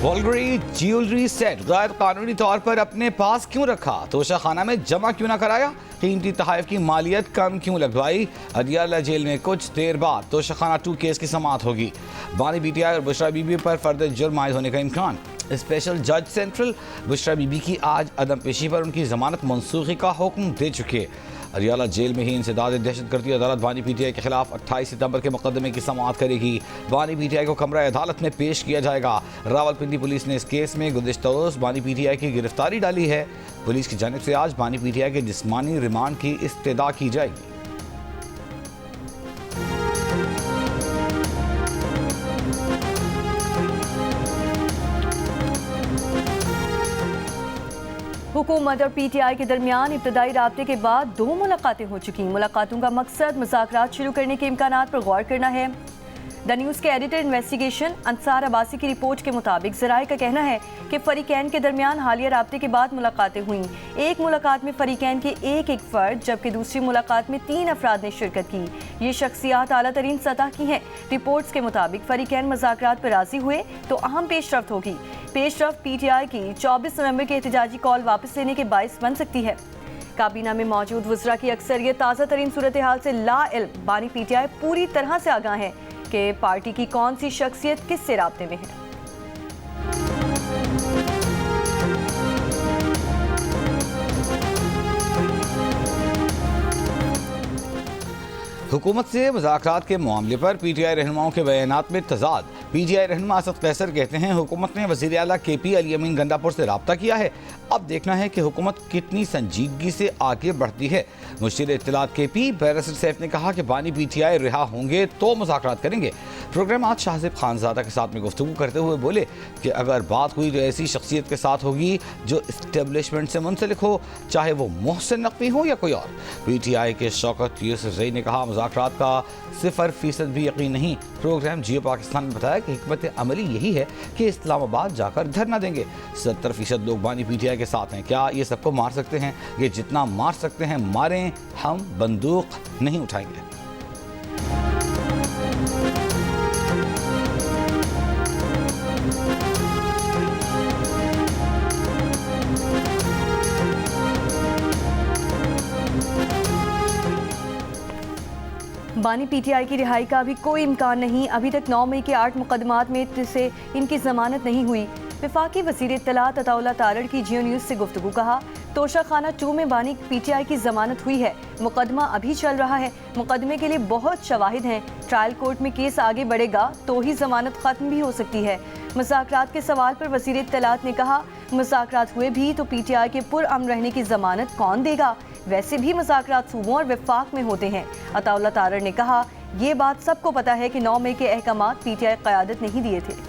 वल्गरी jewellery set गैर कानूनी तौर पर अपने पास क्यों रखा? तोशाखाना में जमा क्यों ना कराया? कीमती तोहफे की मालियत कम क्यों लगवाई? अदियाला जेल में कुछ देर बाद तोशाखाना 2 केस की समाअत होगी। बानी पीटीआई और बुशरा बीबी पर फर्द जुर्म आयद होने का इम्कान। स्पेशल जज सेंट्रल बुशरा बीबी की आज अदम पेशी पर उनकी जमानत मनसूखी का हुक्म दे चुके। अदियाला जेल में ही इंसदाद दहशतगर्दी अदालत बानी पीटीआई के खिलाफ 28 सितंबर के मुकदमे की समाअत करेगी। बानी पीटीआई को कमरा अदालत में पेश किया जाएगा। रावलपिंडी पुलिस ने इस केस में गुज़िश्ता रोज़ बानी पीटीआई की गिरफ्तारी डाली है। पुलिस की जानिब से आज बानी पीटीआई के जिस्मानी रिमांड की इब्तिदा की जाएगी। हुकूमत और पीटीआई के दरमियान इब्तदाई राब्ते के बाद 2 मुलाकातें हो चुकी। मुलाकातों का मकसद मुज़ाकरात शुरू करने के इम्कानात पर गौर करना है। द न्यूज़ के एडिटर इन्वेस्टिगेशन अंसार अब्बासी की रिपोर्ट के मुताबिक ज़राए का कहना है कि फ़रीक़ैन के दरमियान हालिया राब्ते के बाद मुलाकातें हुईं। एक मुलाकात में फ़रीक़ैन के एक फ़र्द जबकि दूसरी मुलाकात में 3 अफराद ने शिरकत की। ये शख्सियात आला तरीन सतह की हैं। रिपोर्ट्स के मुताबिक फ़रीक़ैन मुज़ाकरात पर राज़ी हुए तो अहम पेशरफ्त होगी। पेशरफ्त पीटीआई की 24 नवंबर के एहतजाजी कॉल वापस लेने के बाइस बन सकती है। काबीना में मौजूद वज़रा की अक्सरियत ताज़ा तरीन सूरत हाल से लाइल्म। बानी पीटीआई पूरी तरह से आगाह है कि पार्टी की कौन सी शख्सियत किससे राब्ते में है। हुकूमत से मुज़ाकरात के मामले पर पीटीआई रहनुमाओं के बयानात में तजाद। पीटीआई रहनुमा असद कैसर कहते हैं हुकूमत ने वज़ीर आला केपी अली अमीन गंडापुर से रब्ता किया है। अब देखना है कि हुकूमत कितनी संजीदगी से आगे बढ़ती है। मुशीर इत्तलात केपी बैरिस्टर सैफ ने कहा कि बानी पीटीआई रिहा होंगे तो मुज़ाकरात करेंगे। प्रोग्राम आज शाहज़ेब खानज़ादा के साथ में गुफ्तगू करते हुए बोले कि अगर बात हुई तो ऐसी शख्सियत के साथ होगी जो इस्टेब्लिशमेंट से मुंसलिक हो, चाहे वो मोहसिन नकवी हो या कोई और। पीटीआई के शौकत यूसुफ ज़ई ने कहा मुज़ाकरात का 0% भी यकीन नहीं। प्रोग्राम जियो पाकिस्तान ने बताया कि हिकमत अमली यही है कि इस्लामाबाद जाकर धरना देंगे। 70% लोग बानी पीटीआई के साथ हैं। क्या ये सबको मार सकते हैं? ये जितना मार सकते हैं मारें, हम बंदूक नहीं उठाएंगे। बानी पीटीआई की रिहाई का अभी कोई इम्कान नहीं। अभी तक 9 मई के 8 मुकदमात में से इनकी जमानत नहीं हुई। वफाकी वज़ीर इत्तलात अताउल्लाह तारड़ की जियो न्यूज़ से गुफ्तगू। कहा तोशाखाना 2 में बानी पीटीआई की जमानत हुई है। मुकदमा अभी चल रहा है। मुकदमे के लिए बहुत शवाहिद हैं। ट्रायल कोर्ट में केस आगे बढ़ेगा तो ही जमानत खत्म भी हो सकती है। मुज़ाकरात के सवाल पर वज़ीर इत्तलात ने कहा मुज़ाकरात हुए भी तो पीटीआई के पुरअमन रहने की जमानत कौन देगा? वैसे भी मुज़ाकरात सूबों और वफाक में होते हैं। अताउल्लाह तारड़ ने कहा ये बात सबको पता है कि 9 मई के अहकामात पीटीआई क़यादत नहीं दिए थे।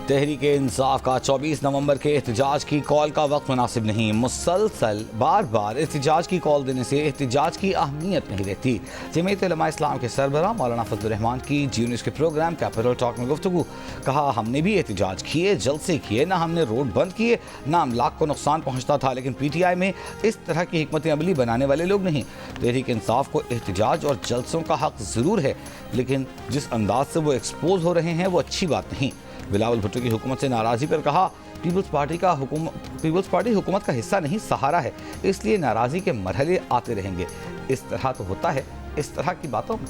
तहरीक इंसाफ का 24 नवंबर के एहतजाज की कॉल का वक्त मुनासिब नहीं। मुसलसल बार बार एहतजाज की कॉल देने से एहतजाज की अहमियत नहीं रहती। जमीयत उलमा इस्लाम के सरबराह मौलाना फजलुर रहमान की जियो न्यूज़ के प्रोग्राम कैपिटल टॉक में गुफ्तगू। कहा हमने भी एहतजाज किए, जलसे किए, ना हमने रोड बंद किए, ना अमलाक को नुकसान पहुँचता था, लेकिन पीटीआई में इस तरह की हिकमत अमली बनाने वाले लोग नहीं। तहरीक इंसाफ को एहतजाज और जलसों का हक ज़रूर है, लेकिन जिस अंदाज से वो एक्सपोज हो रहे हैं वो अच्छी बात नहीं। बिलावल भुट्टो की हुकूमत से नाराज़गी पर कहा पीपल्स पार्टी हुकूमत का हिस्सा नहीं सहारा है, इसलिए नाराज़गी के मरहले आते रहेंगे। इस तरह तो होता है इस तरह की बातों में।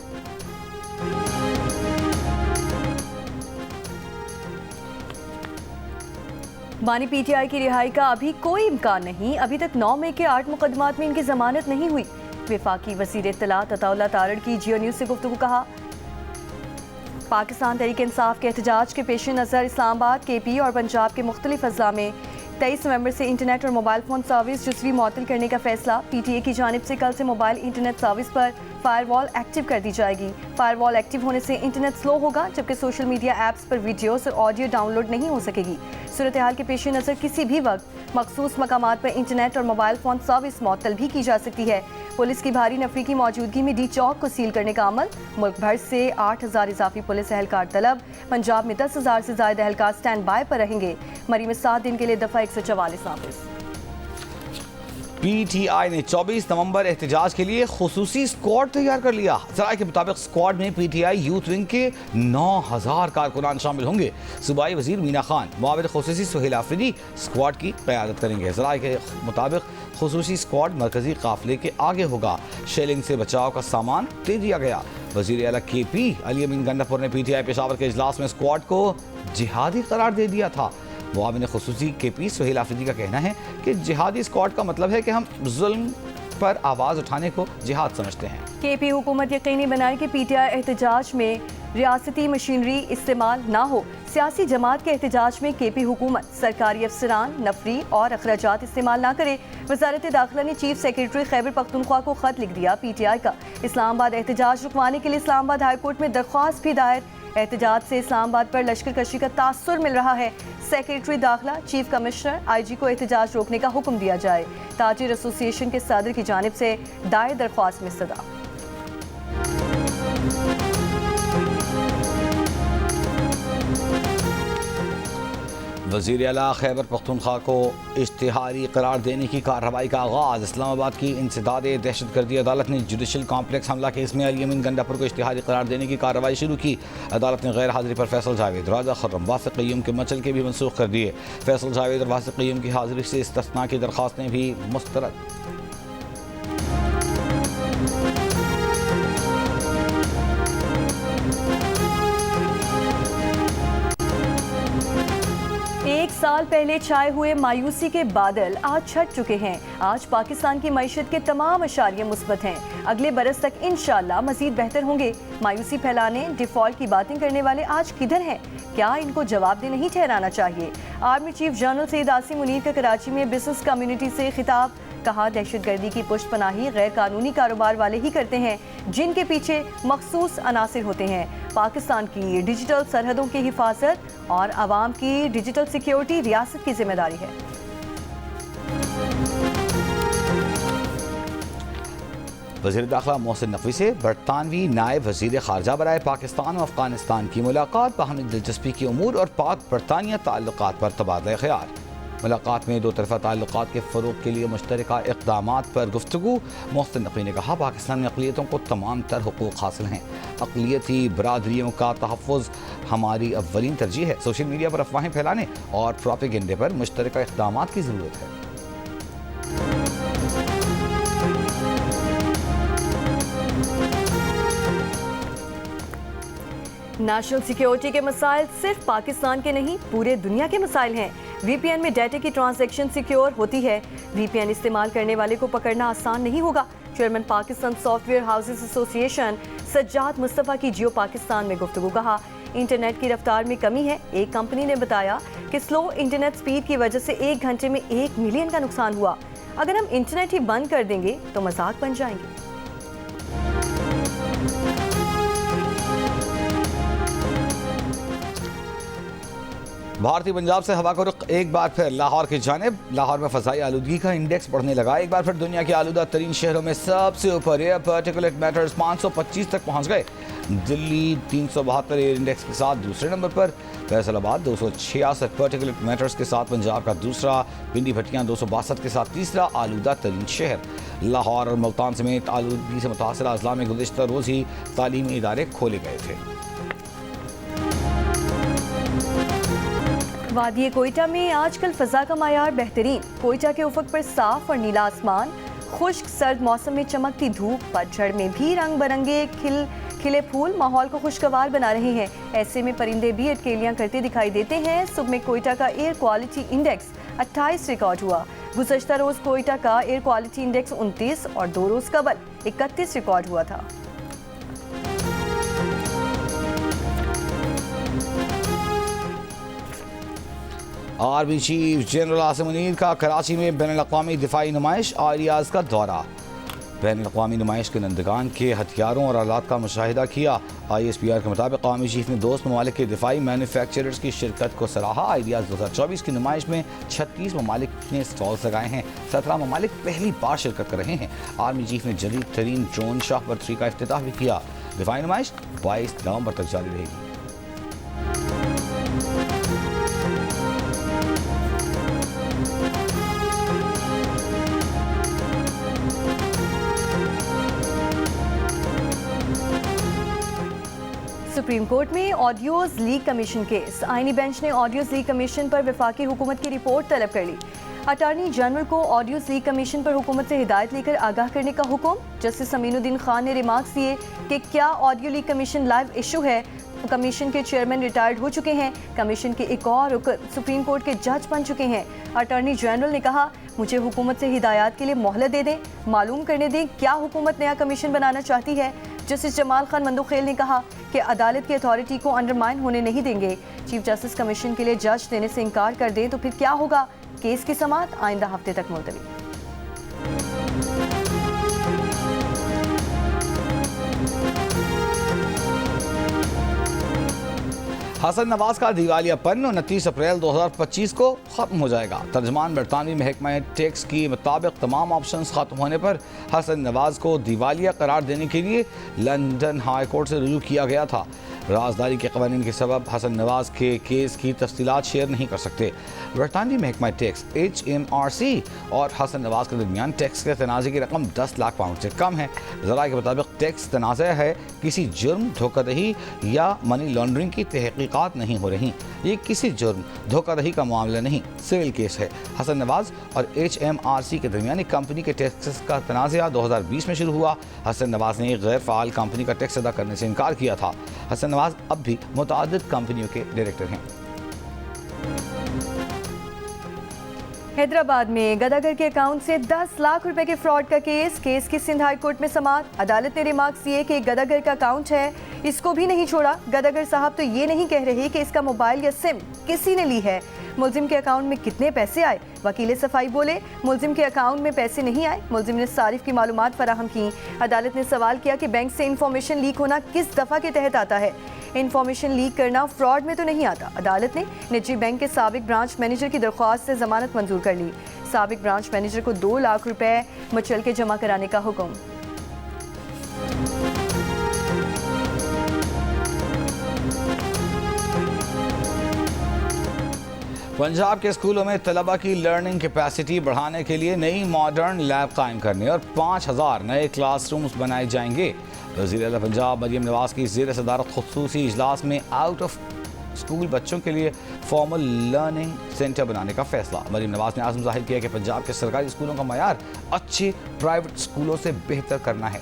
बानी पीटीआई की रिहाई का अभी कोई इम्कान नहीं। अभी तक 9 मई के 8 मुकदमात में इनकी जमानत नहीं हुई। वफाकी वज़ीर इत्तलात अताउल्लाह तारड़ की जियो न्यूज़ से गुफ्तगू। कहा पाकिस्तान तहरीक इंसाफ के एहतजाज के पेश नज़र इस्लामाबाद, केपी और पंजाब के मुख्तलिफ अज़ला में 23 नवंबर से इंटरनेट और मोबाइल फ़ोन सर्विस जुज़वी मुअत्तल करने का फैसला। पीटीए की जानिब से कल से मोबाइल इंटरनेट सर्विस पर फायरवॉल एक्टिव कर दी जाएगी। फायरवॉल एक्टिव होने से इंटरनेट स्लो होगा, जबकि सोशल मीडिया ऐप्स पर वीडियोस और ऑडियो डाउनलोड नहीं हो सकेगी। सूरत हाल के पेश नज़र किसी भी वक्त मखसूस मकामात पर इंटरनेट और मोबाइल फ़ोन सर्विस मुअत्तल भी की जा सकती है। पुलिस की भारी नफरी की मौजूदगी में डी चौक को सील करने का अमल। मुल्क भर से 8000 इजाफी पुलिस एहलकार तलब। पंजाब में 10,000 से ज़ायद एहलकार स्टैंड बाय पर रहेंगे। मरी में 7 दिन के लिए दफ़ा 144 नाफिज। PTI ने 24 नवंबर एहतजाज के लिए खुसूसी स्क्वाड तैयार कर लिया। जराये के मुताबिक स्क्वाड में PTI यूथ विंग के 9000 कारकुनान शामिल होंगे। सूबाई वजीर मीना खान, मुआविन खुसूसी सुहेल आफरीदी स्क्वाड की क़यादत करेंगे। जराये के मुताबिक खुसूसी स्क्वाड मरकजी काफिले के आगे होगा। शेलिंग से बचाव का सामान दे दिया गया। वजीर आला KP अली अमीन गंडापुर ने PTI पेशावर के इजलास में स्क्वाड को जिहादी करार दे दिया था। मुआविन खुसूसी KP सुहेल आफरीदी का कहना है कि जिहादी स्क्वाड का मतलब है कि हम जुल्म पर आवाज़ उठाने को जिहाद समझते हैं। KP हुकूमत यकीनी बनाए कि PTI एहतजाज में रियासती मशीनरी इस्तेमाल ना हो। सियासी जमात के एहतजाज में KP हुकूमत सरकारी अफसरान नफरी और अखराजात इस्तेमाल ना करे। वजारत दाखिला ने चीफ सेक्रेटरी खैबर पख्तूनख्वा को खत लिख दिया। PTI का इस्लामाबाद एहतजाज रुकवाने के लिए इस्लामाबाद हाई कोर्ट में दरख्वास्त भी दायर। एहतजाज से इस्लामाबाद पर लश्कर कशी का तासुर मिल रहा है। सेक्रेटरी दाखिला चीफ कमिश्नर IG को एहतजाज रोकने का हुक्म दिया जाए। ताजिर एसोसिएशन के सदर की जानिब से दायर दरख्वास्त में सदा। वज़ीर आला खैबर पख्तूनख्वा को इश्तिहारी करार देने की कार्रवाई का आगाज़। इस्लामाबाद की इंसदाद दहशतगर्दी अदालत ने जुडिशल कॉम्प्लेक्स हमला केस में अली अमीन गंडापुर को इश्तिहारी करार देने की कार्रवाई शुरू की। अदालत ने गैर हाजिरी पर फैसल जावेद, राजा खुर्रम, वासिक क़य्यूम के मचल के भी मनसूख कर दिए। फैसल जावेद और वासिक क़य्यूम की हाजिरी से इस्तिस्ना की दरख्वास्तें भी मुस्तरद। एक साल पहले छाए हुए मायूसी के बादल आज छट चुके हैं। आज पाकिस्तान की मईशत के तमाम अशारिये मुस्बत हैं। अगले बरस तक इंशाल्लाह मजीद बेहतर होंगे। मायूसी फैलाने, डिफॉल्ट की बातें करने वाले आज किधर हैं? क्या इनको जवाबदेह नहीं ठहराना चाहिए? Army chief general Syed Asim Munir का कराची में बिजनेस कम्युनिटी से खिताब। कहा, दहशतगर्दी की पुष्ट पनाही गैर कानूनी कारोबार वाले ही करते हैं, जिनके पीछे मखसूस अनासिर होते हैं। पाकिस्तान की डिजिटल सरहदों की हिफाजत और आवाम की डिजिटल सिक्योरिटी रियासत की जिम्मेदारी है। वज़ीर दाखिला मोहसिन नकवी से बरतानवी नायब वज़ीर ख़ारजा बराए पाकिस्तान और अफ़गानिस्तान की मुलाकात। बाहमी दिलचस्पी के उमूर और पाक बरतानिया ताल्लुकात पर तबादला ख़याल। मुलाकात में दो तरफ़ा ताल्लुकात के फ़रोग़ के लिए मुश्तरका इक़दामात पर गुफ्तगू। मोहसिन नकवी ने कहा, पाकिस्तान में अक़लियतों को तमाम तर हुकूक़ हासिल हैं। अक़लियती बरादरियों का तहफ़्फ़ुज़ हमारी अव्वलीन तरजीह है। सोशल मीडिया पर अफवाहें फैलाने और प्रोपेगेंडे पर मुश्तरका इक़दामात की ज़रूरत है। नेशनल सिक्योरिटी के मसाइल सिर्फ पाकिस्तान के नहीं, पूरे दुनिया के मसाइल हैं। VPN में डाटा की ट्रांजैक्शन सिक्योर होती है। VPN इस्तेमाल करने वाले को पकड़ना आसान नहीं होगा। Chairman Pakistan software houses association Sajjad Mustafa की जियो पाकिस्तान में गुफ्तगू। कहा, इंटरनेट की रफ्तार में कमी है। एक कंपनी ने बताया कि स्लो इंटरनेट स्पीड की वजह से 1 घंटे में 1 मिलियन का नुकसान हुआ। अगर हम इंटरनेट ही बंद कर देंगे तो मजाक बन जाएंगे। भारतीय पंजाब से हवा का रुख एक बार फिर लाहौर की जानिब। लाहौर में फ़ज़ाई आलूदगी का इंडेक्स बढ़ने लगा। एक बार फिर दुनिया के आलूदा तरीन शहरों में सबसे ऊपर एयर पार्टिकुलेट मैटर्स 525 तक पहुँच गए। दिल्ली 372 एयर इंडेक्स के साथ दूसरे नंबर पर, फैसलाबाद 266 पार्टिकुलेट मैटर्स के साथ पंजाब का दूसरा, पिंडी भटियाँ 262 के साथ तीसरा आलूदा तरीन शहर। लाहौर और मुल्तान समेत आलूदगी से मुतासर अजला में गुज़िश्ता रोज़ ही तालीमी इदारे खोले गए थे। वादी कोयटा में आजकल फ़ज़ा का मायार बेहतरीन। कोयटा के उफ़क़ पर साफ और नीला आसमान, खुश्क सर्द मौसम में चमकती धूप, पतझड़ में भी रंग बिरंगे खिले फूल माहौल को खुशगवार बना रहे हैं। ऐसे में परिंदे भी अटकेलियाँ करते दिखाई देते हैं। सुबह में कोयटा का एयर क्वालिटी इंडेक्स 28 रिकॉर्ड हुआ। गुज़श्ता रोज़ कोयटा का एयर क्वालिटी इंडेक्स 29 और 2 रोज़ कबल 31 रिकॉर्ड हुआ था। Army chief general Asim Munir का कराची में बैनुल-अक़वामी दिफाई नुमाइश आइडियाज़ का दौरा। बैनुल-अक़वामी नुमाइश के नंदगान के हथियारों और आलात का मुशाहिदा किया। ISPR के मुताबिक आर्मी चीफ ने दोस्त ममालिक के दिफाई मैन्युफैक्चरर्स की शिरकत को सराहा। आइडियाज़ 2024 की नुमाइश में 36 ममालिक ने स्टॉल्स लगाए हैं। 17 ममालिक पहली बार शिरकत कर रहे हैं। आर्मी चीफ ने जदीद तरीन ड्रोन शाहबर 3 का इफ्तिताह भी किया। दिफाई नुमाइश 22 नवंबर तक जारी रहेगी। सुप्रीम कोर्ट में ऑडियोज लीक कमीशन केस। आईनी बेंच ने ऑडियोज लीक कमीशन पर वफाकी हुकूमत की रिपोर्ट तलब कर ली। अटॉर्नी जनरल को ऑडियोज लीक कमीशन पर हुकूमत से हिदायत लेकर आगाह करने का हुक्म। जस्टिस अमीनुद्दीन खान ने रिमार्क्स दिए कि क्या audio leak commission live issue है। कमीशन के चेयरमैन रिटायर्ड हो चुके हैं। कमीशन के एक और रुकन सुप्रीम कोर्ट के जज बन चुके हैं। अटॉर्नी जनरल ने कहा, मुझे हुकूमत से हिदायत के लिए मोहलत दे दें, मालूम करने दें क्या हुकूमत नया कमीशन बनाना चाहती है। जस्टिस जमाल खान मंदोखेल ने कहा कि अदालत की अथॉरिटी को अंडरमाइन होने नहीं देंगे। चीफ जस्टिस कमीशन के लिए जज देने से इनकार कर दें तो फिर क्या होगा। केस की समाअत आइंदा हफ्ते तक मुलतवी। हसन नवाज का दिवालियापन 29 अप्रैल 2025 को खत्म हो जाएगा। तर्जमान बरतानवी महकमा टैक्स के मुताबिक तमाम ऑप्शंस खत्म होने पर हसन नवाज को दिवालिया करार देने के लिए लंदन हाई कोर्ट से रुजू किया गया था। राजदारी के कवानीन के सबब हसन नवाज के केस की तफसीलात शेयर नहीं कर सकते। बरतानवी महकमा टैक्स HMRC और हसन नवाज के दरमियान टैक्स के तनाज़े की रकम 10 लाख पाउंड से कम है। ज़रा के मुताबिक टैक्स तनाज़ा है किसी जुर्म, धोखाधड़ी या मनी लॉन्ड्रिंग की तहकीकात नहीं हो रही। ये किसी जुर्म, धोखाधड़ी का मामला नहीं, सिविल केस है। हसन नवाज और HMRC के दरमियान कंपनी के टैक्स का तनाज़ा 2020 में शुरू हुआ। हसन नवाज ने गैर फ़ाल कंपनी का टैक्स अदा करने से इनकार किया था। हसन नवाज अब भी मुतादिद कंपनियों के डायरेक्टर हैं। हैदराबाद में गदागर के अकाउंट से 10 लाख रुपए के फ्रॉड का केस की सिंध हाई कोर्ट में समाअत। अदालत ने रिमार्क्स दिए कि गदागर का अकाउंट है, इसको भी नहीं छोड़ा। गदागर साहब तो ये नहीं कह रहे कि इसका मोबाइल या सिम किसी ने ली है। मुलजिम के अकाउंट में कितने पैसे आए, वकील सफाई बोले मुलजिम के अकाउंट में पैसे नहीं आए। मुलजिम ने सारिफ की मालूमात फराहम की। अदालत ने सवाल किया कि बैंक से इंफॉर्मेशन लीक होना किस दफ़ा के तहत आता है। इंफॉर्मेशन लीक करना फ्रॉड में तो नहीं आता। अदालत ने निजी बैंक के साबिक ब्रांच मैनेजर की दरख्वास्त से जमानत मंजूर कर ली। साबिक ब्रांच मैनेजर को 2 लाख रुपए मचल के जमा कराने का हुक्म। पंजाब के स्कूलों में तलबा की लर्निंग कैपेसिटी बढ़ाने के लिए नई मॉडर्न लैब कायम करने और 5000 नए क्लासरूम्स बनाए जाएंगे। वज़ीर आला पंजाब मरियम नवाज की ज़ेर सदारत खुसूसी इजलास में आउट ऑफ स्कूल बच्चों के लिए फॉर्मल लर्निंग सेंटर बनाने का फैसला। मरियम नवाज ने आज़म जाहिर किया कि पंजाब के सरकारी स्कूलों का मयार अच्छे प्राइवेट स्कूलों से बेहतर करना है।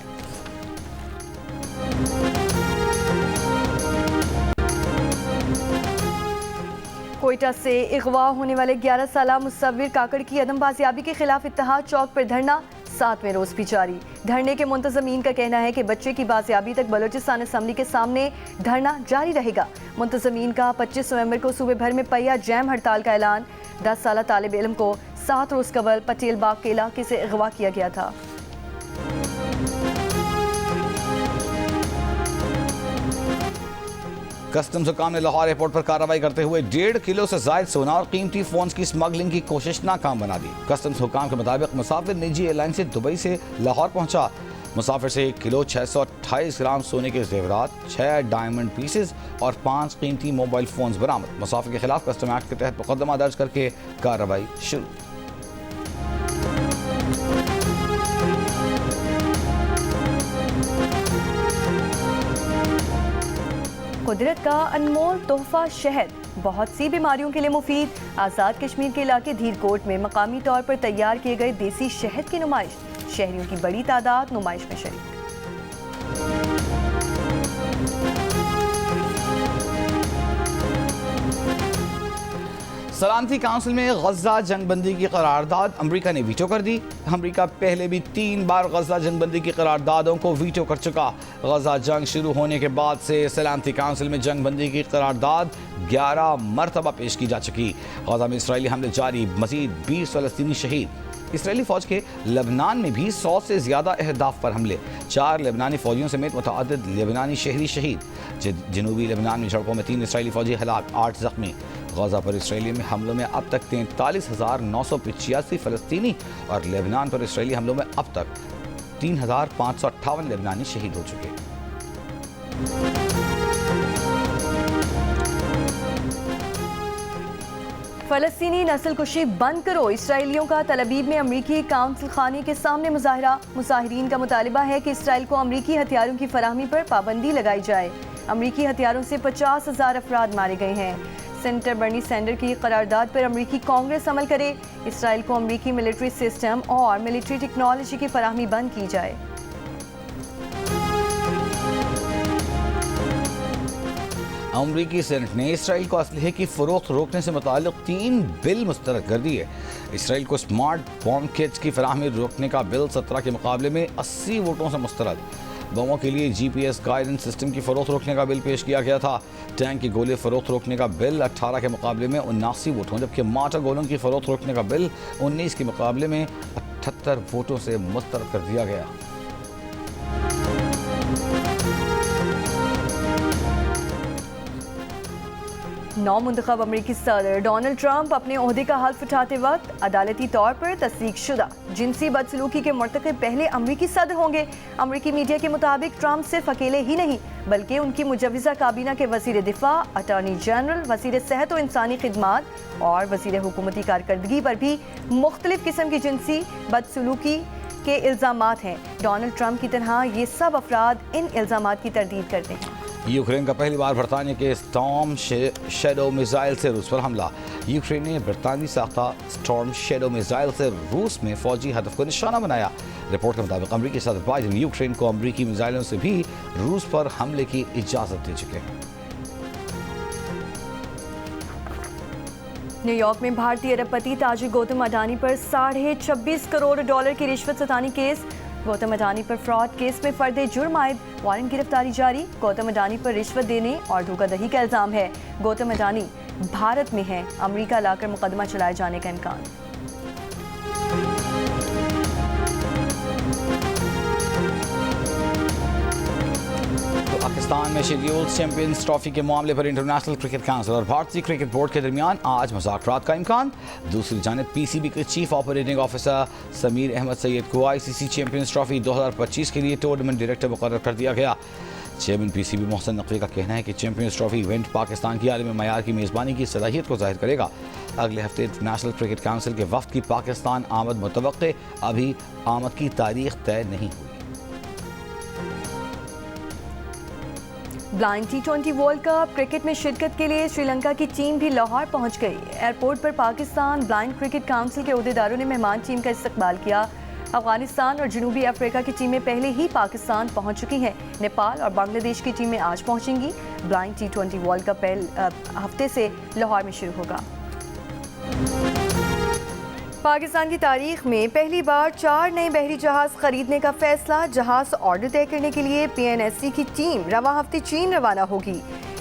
कोयटा से अगवा होने वाले 11 साला मुसव्विर काकड़ की अदम बाजियाबी के खिलाफ इत्तेहाद चौक पर धरना 7वें रोज भी जारी। धरने के मुंतजमीन का कहना है कि बच्चे की बाजियाबी तक बलोचिस्तान असम्बली के सामने धरना जारी रहेगा। मुंतजमीन का 25 नवंबर को सूबे भर में पहिया जैम हड़ताल का ऐलान। 10 साला तालिब इल्म को 7 रोज कबल पटेल बाग के इलाके से अगवा किया गया था। कस्टम्स हुकाम ने लाहौर एयरपोर्ट पर कार्रवाई करते हुए 1.5 किलो से ज्यादा सोना और कीमती फोन्स की स्मगलिंग की कोशिश नाकाम बना दी। कस्टम्स हुकाम के मुताबिक मुसाफिर निजी एयरलाइन से दुबई से लाहौर पहुंचा। मुसाफिर से 1 किलो 628 ग्राम सोने के जेवरात, 6 डायमंड पीसेस और 5 कीमती मोबाइल फोन्स बरामद। मुसाफिर के खिलाफ कस्टम एक्ट के तहत मुकदमा दर्ज करके कार्रवाई शुरू। कुदरत का अनमोल तोहफा शहद बहुत सी बीमारियों के लिए मुफीद। आज़ाद कश्मीर के इलाके धीरकोट में मकामी तौर पर तैयार किए गए देसी शहद की नुमाइश। शहरियों की बड़ी तादाद नुमाइश में शरीक। सलामती काउंसिल में गजा जंगबंदी की करारदाद अमेरिका ने वीटो कर दी। अमेरिका पहले भी 3 बार गजा जंगबंदी की करारदादों को वीटो कर चुका। गजा जंग शुरू होने के बाद से सलामती काउंसिल में जंगबंदी की करारदाद 11 मरतबा पेश की जा चुकी। गजा में इसराइली हमले जारी, मजीद 20 फलस्तीनी शहीद। इसराइली फौज के लेबनान में भी 100 से ज़्यादा अहदाफ पर हमले, 4 लेबनानी फौजियों समेत मुतअद्दिद लेबनानी शहरी शहीद। जनूबी लेबनान में झड़पों में 3 इसराइली फौजी हलाक, 8 जख्मी। गजा पर इसराइली में हमलों में अब तक 43,985 फलस्तीनी और लेबनान पर इसराइली हमलों में अब तक 3,558 लेबनानी शहीद हो चुके। फलस्तीनी नस्लकुशी बंद करो, इसराइलियों का तलबीब में अमरीकी काउंसिल खाने के सामने मुजाहरा। मुजाहिरीन का मुतालिबा है कि इसराइल को अमरीकी हथियारों की फराहमी पर पाबंदी लगाई जाए। अमरीकी हथियारों से 50,000 अफराद मारे गए हैं। सेनेटर बर्नी सैंडर की करारदाद पर अमरीकी कांग्रेस अमल करे। इसराइल को अमरीकी मिलिट्री सिस्टम और मिलिट्री टेक्नोलॉजी की फराहमी बंद की जाए। अमरीकी सेनेट ने इसराइल को असलहे की फरोख्त रोकने से मुताल्लिक 3 बिल मुस्तरद कर दिए। इसराइल को स्मार्ट बॉम्ब किट्स की फराहमी रोकने का बिल 17 के मुकाबले में 80 वोटों से मुस्तरद। बमों के लिए GPS गाइडेंस सिस्टम की फरोख्त रोकने का बिल पेश किया गया था। टैंक के गोले फरोख्त रोकने का बिल 18 के मुकाबले में 79 वोटों, जबकि मार्टर गोलों की फरोख्त रोकने का बिल 19 के मुकाबले में 78 वोटों से मुस्तरद कर दिया गया। नौ मुंतखब अमरीकी सदर डोनाल्ड ट्रंप अपने ओहदे का हल्फ उठाते वक्त अदालती तौर पर तस्दीकशुदा जिनसी बदसलूकी के मुर्तकिब पहले अमरीकी सदर होंगे। अमरीकी मीडिया के मुताबिक ट्रंप सिर्फ अकेले ही नहीं बल्कि उनकी मुजव्विज़ा काबीना के वज़ीर दिफा, अटॉर्नी जनरल, वज़ीर सेहत और इंसानी खिदमात और वज़ीर हुकूमती कारकर्दगी पर भी मुख्तलिफ किस्म की जिनसी बदसलूकी के इल्ज़ामात हैं। डोनाल्ड ट्रंप की तरह ये सब अफराद इन इल्ज़ामात की तरदीद करते हैं। यूक्रेन का पहली बार बरतानिया के स्टॉर्म शैडो मिसाइल से रूस पर हमला। यूक्रेन ने बरतानी साख्ता स्टॉर्म शैडो मिसाइल से रूस में फौजी हदफ को निशाना बनाया। रिपोर्ट के मुताबिक अमरीकी सदर बाइडेन यूक्रेन को अमरीकी मिसाइलों से भी रूस पर हमले की इजाज़त दे चुके हैं। न्यूयॉर्क में भारतीय अरबपति ताजिर गौतम अडानी पर $26.5 करोड़ की रिश्वत सतानी केस। गौतम अडानी पर फ्रॉड केस में फर्द जुर्म आयद वारंट गिरफ्तारी जारी। गौतम अडानी पर रिश्वत देने और धोखाधड़ी का इल्जाम है। गौतम अडानी भारत में है, अमेरिका लाकर मुकदमा चलाए जाने का इम्कान। पाकिस्तान में शेड्यूल्ड चैंपियंस ट्रॉफी के मामले पर इंटरनेशनल क्रिकेट काउंसिल और भारतीय क्रिकेट बोर्ड के दरमियान आज मुज़ाकरात का इम्कान। दूसरी जानिब PCB के chief operating officer Sameer Ahmed Syed को ICC चैंपियंस ट्रॉफी 2025 के लिए टूर्नामेंट डायरेक्टर मुकर्रर कर दिया गया। चेयरमैन PCB मोहसिन नकवी का कहना है कि चैंपियंस ट्रॉफी इवेंट पाकिस्तान की आलमी मयार की मेज़बानी की सलाहियत को जाहिर करेगा। अगले हफ्ते इंटरनेशनल क्रिकेट काउंसिल के वफ्द की पाकिस्तान आमद मुतवक्के, अभी आमद की तारीख तय नहीं हुई। Blind T20 world cup cricket में शिरकत के लिए श्रीलंका की टीम भी लाहौर पहुंच गई। एयरपोर्ट पर पाकिस्तान ब्लाइंड क्रिकेट काउंसिल के अहदेदारों ने मेहमान टीम का इस्तकबाल किया। अफगानिस्तान और जनूबी अफ्रीका की टीमें पहले ही पाकिस्तान पहुंच चुकी हैं। नेपाल और बांग्लादेश की टीमें आज पहुंचेंगी। ब्लाइंड T20 वर्ल्ड कप हफ्ते से लाहौर में शुरू होगा। पाकिस्तान की तारीख में पहली बार 4 नए बहरी जहाज खरीदने का फैसला। जहाज ऑर्डर तय करने के लिए PNSC की टीम रवा हफ्ते चीन रवाना होगी।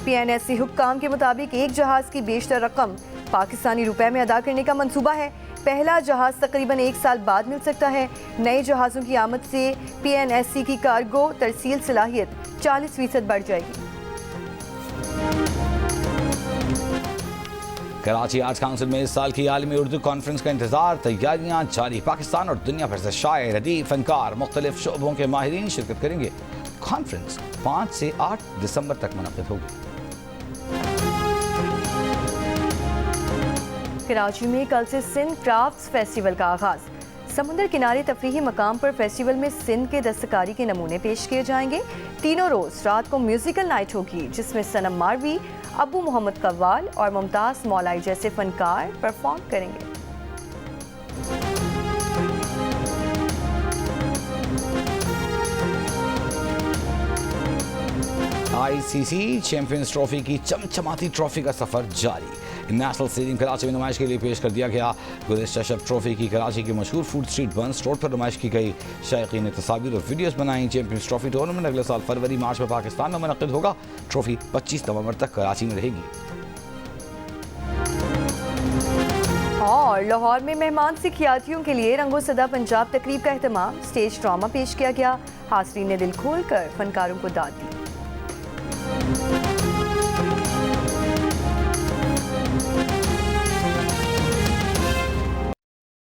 PNSC हुक्काम के मुताबिक एक जहाज की बेशतर रकम पाकिस्तानी रुपए में अदा करने का मंसूबा है। पहला जहाज तकरीबन 1 साल बाद मिल सकता है। नए जहाज़ों की आमद से PNSC की कार्गो तरसील सलाहियत 40% बढ़ जाएगी। कराची आर्ट्स काउंसिल में इस साल की आलमी उर्दू कॉन्फ्रेंस का इंतजार, तैयारियां जारी। पाकिस्तान और दुनिया भर से शायर, अदीब, फनकार, मुख्तलिफ शोबों के माहिरीन शिरकत करेंगे। कॉन्फ्रेंस 5 से 8 दिसंबर तक मुनक़िद होगी। कराची में कल से सिंध क्राफ्ट्स फेस्टिवल का आगाज। समुद्र किनारे तफरीही मकाम पर फेस्टिवल में सिंध के दस्तकारी के नमूने पेश किए जाएंगे। तीनों रोज रात को म्यूजिकल नाइट होगी जिसमें सनम मारवी, अबू मोहम्मद कव्वाल और मुमताज़ मौलाई जैसे फनकार परफॉर्म करेंगे। ICC चैंपियंस ट्रॉफी की चमचमाती ट्रॉफी का सफर जारी। नेशनल स्टेडियम कराची में नुमाइश के लिए पेश कर दिया गया। गुज़िश्ता शब ट्रॉफी की कराची की मशहूर फूड स्ट्रीट बंस रोड पर नुमाइश की गई। शायकीन ने तस्वीर और वीडियोस बनाई। चैंपियंस ट्रॉफी टूर्नामेंट अगले साल फरवरी मार्च में पाकिस्तान में मुनक़िद होगा। ट्रॉफी 25 नवंबर तक कराची में रहेगी। और लाहौर में मेहमान सिखियातियों के लिए रंगो सदा पंजाब तकरीब का एहतमाम। स्टेज ड्रामा पेश किया गया। हाज़रीन ने दिल खोल कर फनकारों को दाद दी।